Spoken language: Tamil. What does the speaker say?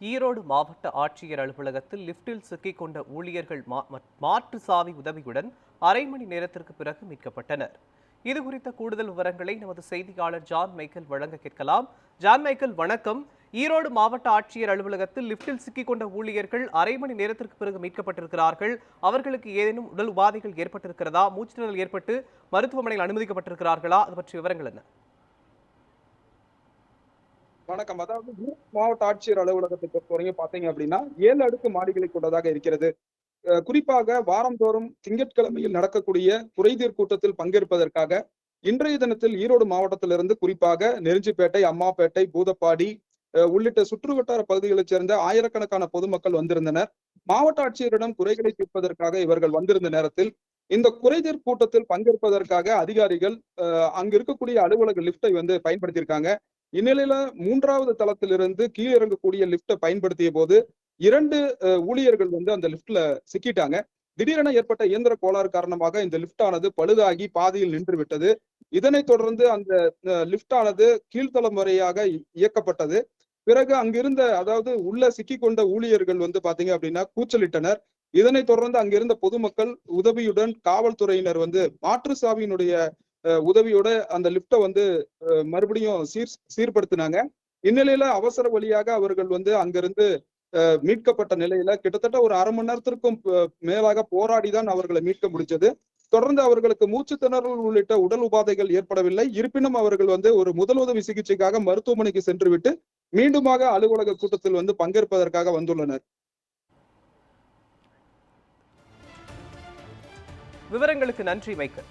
ஈரோடு மாவட்ட ஆட்சியர் அலுவலகத்தில் லிப்டில் சிக்கிக் கொண்ட ஊழியர்கள் மாற்று சாவி உதவியுடன் அரை மணி நேரத்திற்கு பிறகு மீட்கப்பட்டனர். இதுகுறித்த கூடுதல் விவரங்களை நமது செய்தியாளர் ஜான் மைக்கேல் வழங்க கேட்கலாம். ஜான் மைக்கேல், வணக்கம். ஈரோடு மாவட்ட ஆட்சியர் அலுவலகத்தில் லிப்டில் சிக்கிக் கொண்ட ஊழியர்கள் அரை மணி நேரத்திற்கு பிறகு மீட்கப்பட்டிருக்கிறார்கள். அவர்களுக்கு ஏதேனும் உடல் உபாதைகள் ஏற்பட்டிருக்கிறதா? மூச்சுத்திணறல் ஏற்பட்டு மருத்துவமனையில் அனுமதிக்கப்பட்டிருக்கிறார்களா? அது பற்றிய விவரங்கள் என்ன? வணக்கம். அதாவது மாவட்ட ஆட்சியர் அலுவலகத்தை பொறுத்தவரைக்கும் பாத்தீங்க அப்படின்னா 7 அடுக்கு மாடிகளை கொண்டதாக இருக்கிறது. குறிப்பாக வாரந்தோறும் திங்கட்கிழமையில் நடக்கக்கூடிய குறைதீர் கூட்டத்தில் பங்கேற்பதற்காக இன்றைய தினத்தில் ஈரோடு மாவட்டத்திலிருந்து குறிப்பாக நெருஞ்சிப்பேட்டை, அம்மாப்பேட்டை, பூதப்பாடி உள்ளிட்ட சுற்றுவட்டார பகுதிகளைச் சேர்ந்த ஆயிரக்கணக்கான பொதுமக்கள் வந்திருந்தனர். மாவட்ட ஆட்சியரிடம் குறைகளை தீர்ப்பதற்காக இவர்கள் வந்திருந்த நேரத்தில் இந்த குறைதீர் கூட்டத்தில் பங்கேற்பதற்காக அதிகாரிகள் அங்க இருக்கக்கூடிய அலுவலக லிப்டை பயன்படுத்தியிருக்காங்க. இந்நிலையில 3வது தளத்திலிருந்து கீழே இறங்கக்கூடிய லிப்டை பயன்படுத்திய போது 2 ஊழியர்கள் அந்த லிப்ட்ல சிக்கிட்டாங்க. திடீரென ஏற்பட்ட இயந்திர கோளாறு காரணமாக இந்த லிப்ட் ஆனது பழுதாகி பாதியில் நின்று விட்டது. இதனைத் தொடர்ந்து அந்த லிப்ட் ஆனது கீழ்த்தளம் வரையாக இயக்கப்பட்டது. பிறகு அங்கிருந்த அதாவது உள்ள சிக்கிக் கொண்ட ஊழியர்கள் பாத்தீங்க அப்படின்னா கூச்சலிட்டனர். இதனைத் தொடர்ந்து அங்கிருந்த பொதுமக்கள் உதவியுடன் காவல்துறையினர் மாற்று சாவியினுடைய உதவியோட அந்த லிப்டை மறுபடியும் சீர்படுத்தினாங்க. இந்நிலையில அவசர வழியாக அவர்கள் அங்கிருந்து மீட்கப்பட்ட நிலையில கிட்டத்தட்ட ஒரு அரை மணி நேரத்திற்கும் மேலாக போராடிதான் அவர்களை மீட்க முடிஞ்சது. தொடர்ந்து அவர்களுக்கு மூச்சு திணறல் உள்ளிட்ட உடல் உபாதைகள் ஏற்படவில்லை. இருப்பினும் அவர்கள் ஒரு முதலுதவி சிகிச்சைக்காக மருத்துவமனைக்கு சென்றுவிட்டு மீண்டுமாக அலுவலக கூட்டத்தில் பங்கேற்பதற்காக வந்துள்ளனர். விவரங்களுக்கு நன்றி மைக்கேல்.